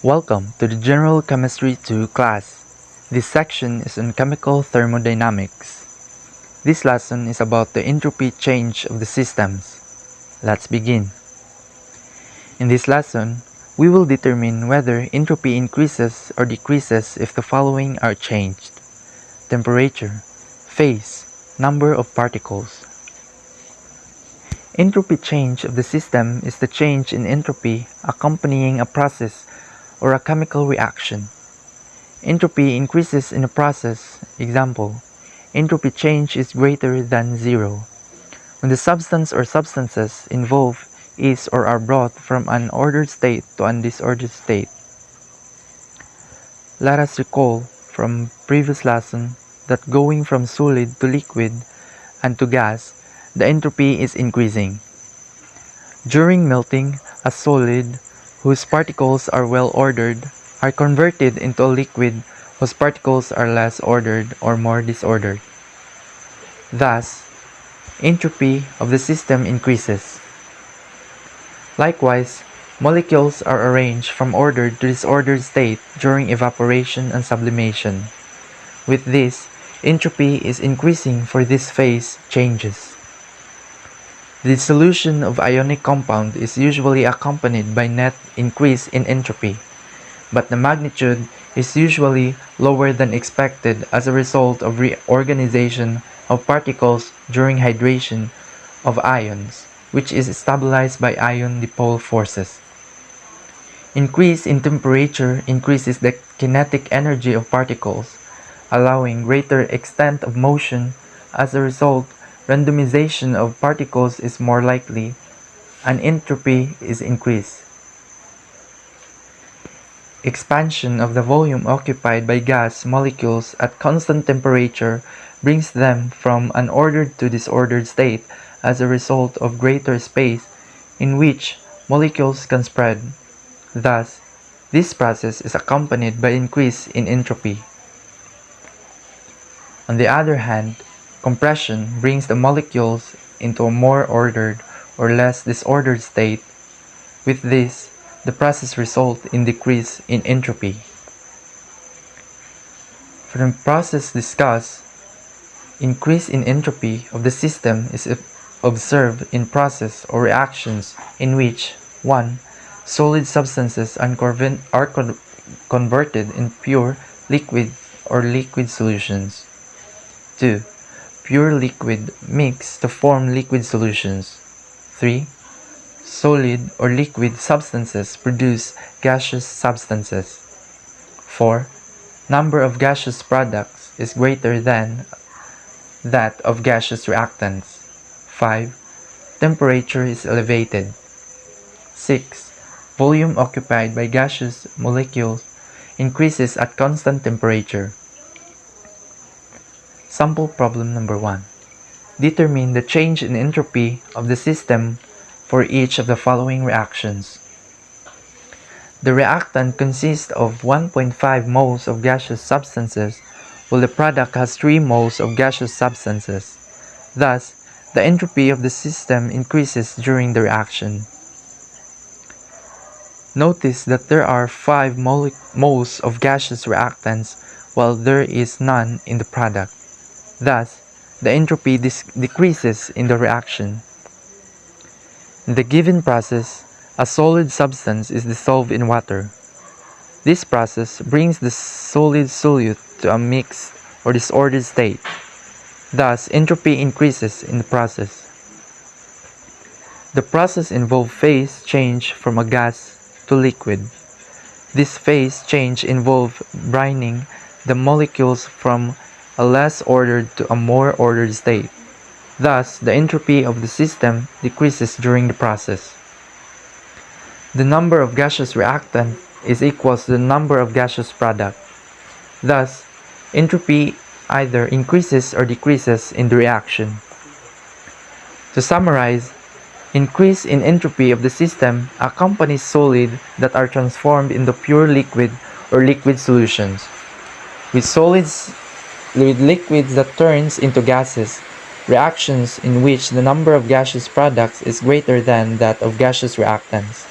Welcome to the General Chemistry 2 class. This section is on chemical thermodynamics. This lesson is about the entropy change of the systems. Let's begin. In this lesson, we will determine whether entropy increases or decreases if the following are changed: temperature, phase, number of particles. Entropy change of the system is the change in entropy accompanying a process or a chemical reaction. Entropy increases in a process. Example, entropy change is greater than zero when the substance or substances involved is or are brought from an ordered state to an disordered state. Let us recall from previous lesson that going from solid to liquid and to gas, the entropy is increasing. During melting, a solid whose particles are well ordered are converted into a liquid whose particles are less ordered or more disordered. Thus, entropy of the system increases. Likewise, molecules are arranged from ordered to disordered state during evaporation and sublimation. With this, entropy is increasing for this phase changes. The dissolution of ionic compound is usually accompanied by net increase in entropy, but the magnitude is usually lower than expected as a result of reorganization of particles during hydration of ions, which is stabilized by ion dipole forces. Increase in temperature increases the kinetic energy of particles, allowing greater extent of motion. As a result, randomization of particles is more likely, and entropy is increased. Expansion of the volume occupied by gas molecules at constant temperature brings them from an ordered to disordered state as a result of greater space in which molecules can spread. Thus, this process is accompanied by increase in entropy. On the other hand, compression brings the molecules into a more ordered or less disordered state. With this, the process results in decrease in entropy. From the process discussed, increase in entropy of the system is observed in process or reactions in which 1. Solid substances are converted in pure liquid or liquid solutions. 2. Pure liquid mix to form liquid solutions. 3. Solid or liquid substances produce gaseous substances. 4. Number of gaseous products is greater than that of gaseous reactants. 5. Temperature is elevated. 6. Volume occupied by gaseous molecules increases at constant temperature. Sample problem number 1. Determine the change in entropy of the system for each of the following reactions. The reactant consists of 1.5 moles of gaseous substances, while the product has 3 moles of gaseous substances. Thus, the entropy of the system increases during the reaction. Notice that there are 5 moles of gaseous reactants, while there is none in the product. Thus, the entropy decreases in the reaction. In the given process, a solid substance is dissolved in water. This process brings the solid solute to a mixed or disordered state. Thus, entropy increases in the process. The process involves phase change from a gas to liquid. This phase change involves brining the molecules from a less ordered to a more ordered state. Thus, the entropy of the system decreases during the process. The number of gaseous reactant is equal to the number of gaseous product. Thus, entropy either increases or decreases in the reaction. To summarize, increase in entropy of the system accompanies solids that are transformed into pure liquid or liquid solutions. With liquids that turns into gases, reactions in which the number of gaseous products is greater than that of gaseous reactants.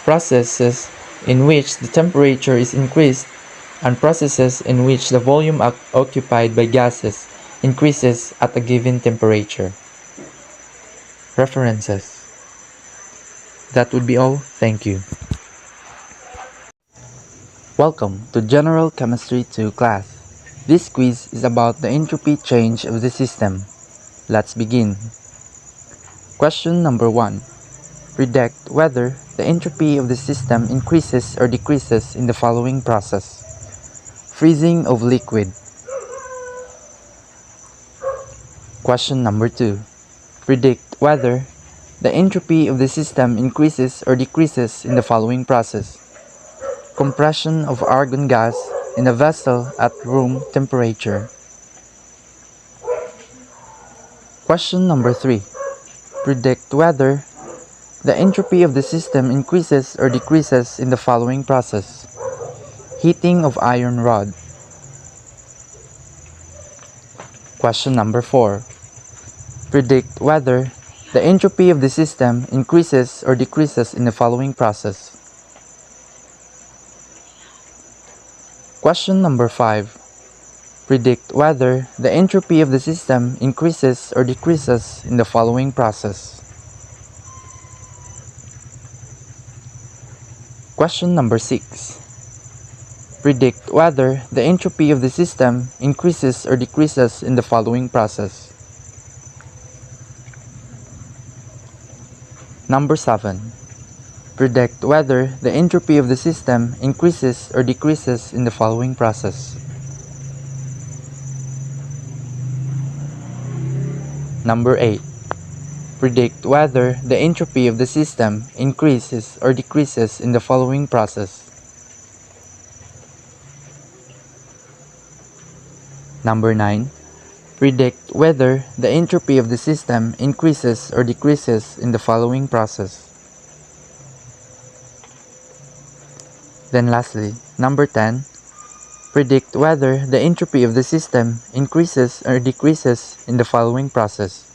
Processes in which the temperature is increased, and processes in which the volume occupied by gases increases at a given temperature. References. That would be all. Thank you. Welcome to General Chemistry 2 class. This quiz is about the entropy change of the system. Let's begin. Question number 1. Predict whether the entropy of the system increases or decreases in the following process. Freezing of liquid. Question number 2. Predict whether the entropy of the system increases or decreases in the following process. Compression of argon gas in a vessel at room temperature. Question number 3. Predict whether the entropy of the system increases or decreases in the following process. Heating of iron rod. Question number 4. Predict whether the entropy of the system increases or decreases in the following process. Question number 5. Predict whether the entropy of the system increases or decreases in the following process. Question number 6. Predict whether the entropy of the system increases or decreases in the following process. Number 7. Predict whether the entropy of the system increases or decreases in the following process. Number 8. Predict whether the entropy of the system increases or decreases in the following process. Number 9. Predict whether the entropy of the system increases or decreases in the following process. Then lastly, number 10. Predict whether the entropy of the system increases or decreases in the following process.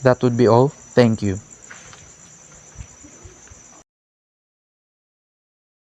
That would be all. Thank you.